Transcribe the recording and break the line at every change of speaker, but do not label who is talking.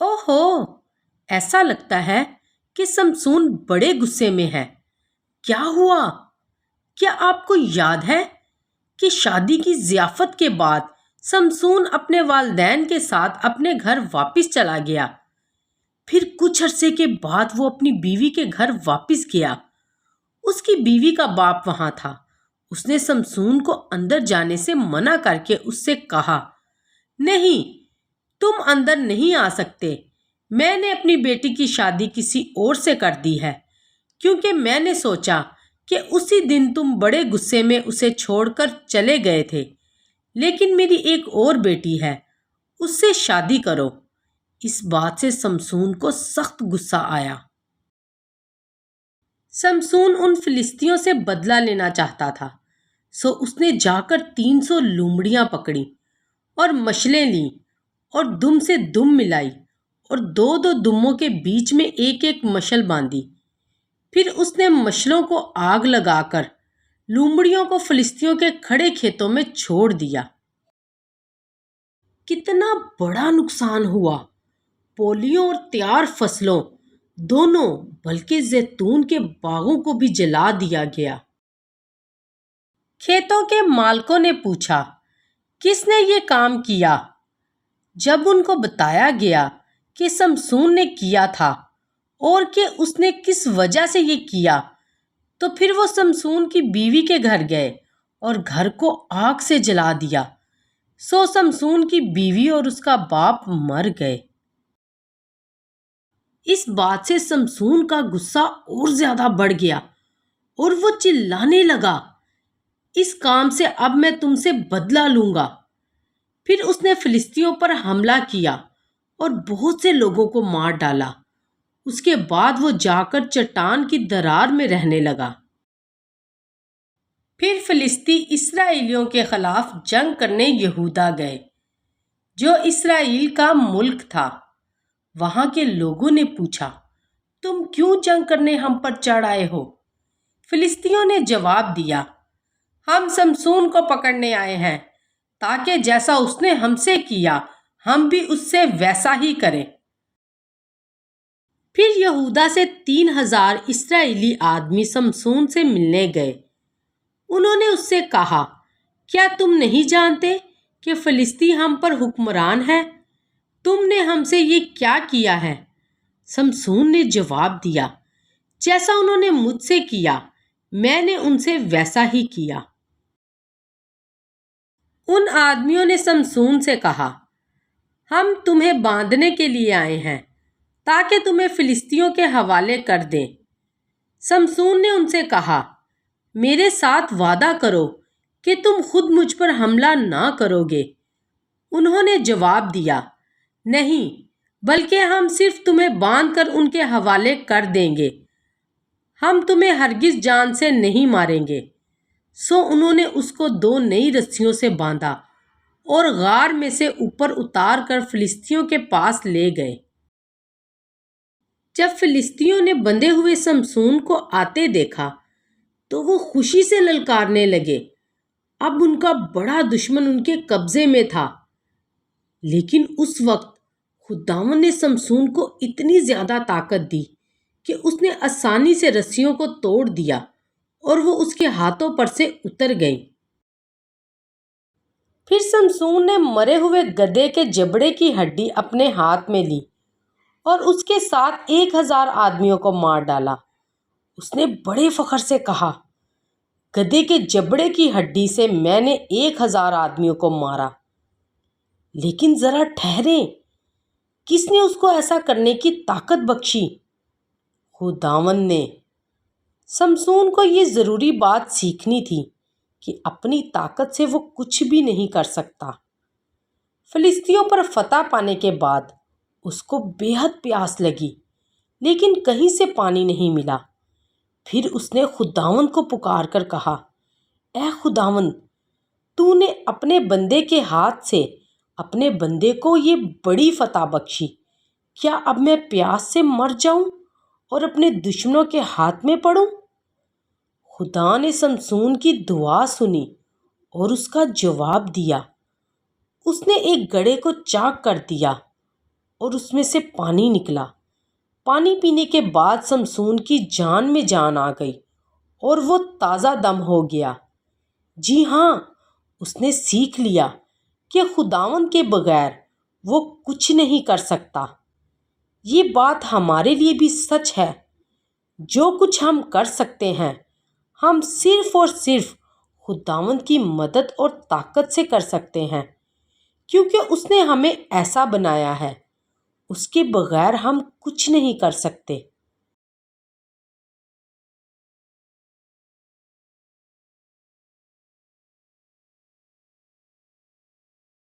اوہو، ایسا لگتا ہے کہ سمسون بڑے غصے میں ہے۔ کیا ہوا؟ کیا آپ کو یاد ہے کہ شادی کی ضیافت کے بعد سمسون اپنے والدین کے ساتھ اپنے گھر واپس چلا گیا؟ پھر کچھ عرصے کے بعد وہ اپنی بیوی کے گھر واپس گیا۔ اس کی بیوی کا باپ وہاں تھا۔ اس نے سمسون کو اندر جانے سے منع کر کے اس سے کہا، نہیں، تم اندر نہیں آ سکتے۔ میں نے اپنی بیٹی کی شادی کسی اور سے کر دی ہے، کیونکہ میں نے سوچا کہ اسی دن تم بڑے غصے میں اسے چھوڑ کر چلے گئے تھے، لیکن میری ایک اور بیٹی ہے، اس سے شادی کرو۔ اس بات سے سمسون کو سخت غصہ آیا۔ سمسون ان فلسطینیوں سے بدلہ لینا چاہتا تھا، سو اس نے جا کر 300 لومڑیاں پکڑی اور مشلیں لیں اور دم سے دم ملائی اور دو دو دموں کے بیچ میں ایک ایک مشل باندھی۔ پھر اس نے مشلوں کو آگ لگا کر لومڑیوں کو فلسطینیوں کے کھڑے کھیتوں میں چھوڑ دیا۔ کتنا بڑا نقصان ہوا! پولیوں اور تیار فصلوں دونوں، بلکہ زیتون کے باغوں کو بھی جلا دیا گیا۔ کھیتوں کے مالکوں نے پوچھا، کس نے یہ کام کیا؟ جب ان کو بتایا گیا کہ سمسون نے کیا تھا اور کہ اس نے کس وجہ سے یہ کیا، تو پھر وہ سمسون کی بیوی کے گھر گئے اور گھر کو آگ سے جلا دیا۔ سو سمسون کی بیوی اور اس کا باپ مر گئے۔ اس بات سے سمسون کا غصہ اور زیادہ بڑھ گیا اور وہ چلانے لگا، اس کام سے اب میں تم سے بدلہ لوں گا۔ پھر اس نے فلسطینیوں پر حملہ کیا اور بہت سے لوگوں کو مار ڈالا۔ اس کے بعد وہ جا کر چٹان کی درار میں رہنے لگا۔ پھر فلسطی اسرائیلیوں کے خلاف جنگ کرنے یہودا گئے، جو اسرائیل کا ملک تھا۔ وہاں کے لوگوں نے پوچھا، تم کیوں جنگ کرنے ہم پر چڑھ آئے ہو؟ فلسطینیوں نے جواب دیا، ہم سمسون کو پکڑنے آئے ہیں، تاکہ جیسا اس نے ہم سے کیا ہم بھی اس سے ویسا ہی کریں۔ پھر یہودا سے 3000 اسرائیلی آدمی سمسون سے ملنے گئے۔ انہوں نے اس سے کہا، کیا تم نہیں جانتے کہ فلسطی ہم پر حکمران ہے؟ تم نے ہم سے یہ کیا کیا ہے؟ سمسون نے جواب دیا، جیسا انہوں نے مجھ سے کیا میں نے ان سے ویسا ہی کیا۔ ان آدمیوں نے سمسون سے کہا، ہم تمہیں باندھنے کے لیے آئے ہیں تاکہ تمہیں فلسطینیوں کے حوالے کر دیں۔ سمسون نے ان سے کہا، میرے ساتھ وعدہ کرو کہ تم خود مجھ پر حملہ نہ کرو گے۔ انہوں نے جواب دیا، نہیں، بلکہ ہم صرف تمہیں باندھ کر ان کے حوالے کر دیں گے، ہم تمہیں ہرگز جان سے نہیں ماریں گے۔ سو انہوں نے اس کو 2 نئی رسیوں سے باندھا اور غار میں سے اوپر اتار کر فلسطینیوں کے پاس لے گئے۔ جب فلسطینیوں نے بندھے ہوئے سمسون کو آتے دیکھا تو وہ خوشی سے للکارنے لگے، اب ان کا بڑا دشمن ان کے قبضے میں تھا۔ لیکن اس وقت خداوند نے سمسون کو اتنی زیادہ طاقت دی کہ اس نے آسانی سے رسیوں کو توڑ دیا اور وہ اس کے ہاتھوں پر سے اتر گئیں۔ پھر سمسون نے مرے ہوئے گدھے کے جبڑے کی ہڈی اپنے ہاتھ میں لی اور اس کے ساتھ 1000 آدمیوں کو مار ڈالا۔ اس نے بڑے فخر سے کہا، گدھے کے جبڑے کی ہڈی سے میں نے 1000 آدمیوں کو مارا۔ لیکن ذرا ٹھہریں، کس نے اس کو ایسا کرنے کی طاقت بخشی؟ خداوند نے۔ سمسون کو یہ ضروری بات سیکھنی تھی کہ اپنی طاقت سے وہ کچھ بھی نہیں کر سکتا۔ فلسطینیوں پر فتح پانے کے بعد اس کو بے حد پیاس لگی، لیکن کہیں سے پانی نہیں ملا۔ پھر اس نے خداوند کو پکار کر کہا، اے خداوند، تو نے اپنے بندے کے ہاتھ سے اپنے بندے کو یہ بڑی فتح بخشی، کیا اب میں پیاس سے مر جاؤں اور اپنے دشمنوں کے ہاتھ میں پڑوں؟ خدا نے سمسون کی دعا سنی اور اس کا جواب دیا۔ اس نے ایک گڑھے کو چاک کر دیا اور اس میں سے پانی نکلا۔ پانی پینے کے بعد شمشون کی جان میں جان آ گئی اور وہ تازہ دم ہو گیا۔ جی ہاں، اس نے سیکھ لیا کہ خداوند کے بغیر وہ کچھ نہیں کر سکتا۔ یہ بات ہمارے لیے بھی سچ ہے۔ جو کچھ ہم کر سکتے ہیں ہم صرف اور صرف خداوند کی مدد اور طاقت سے کر سکتے ہیں، کیونکہ اس نے ہمیں ایسا بنایا ہے۔ اس کے بغیر ہم کچھ نہیں کر سکتے۔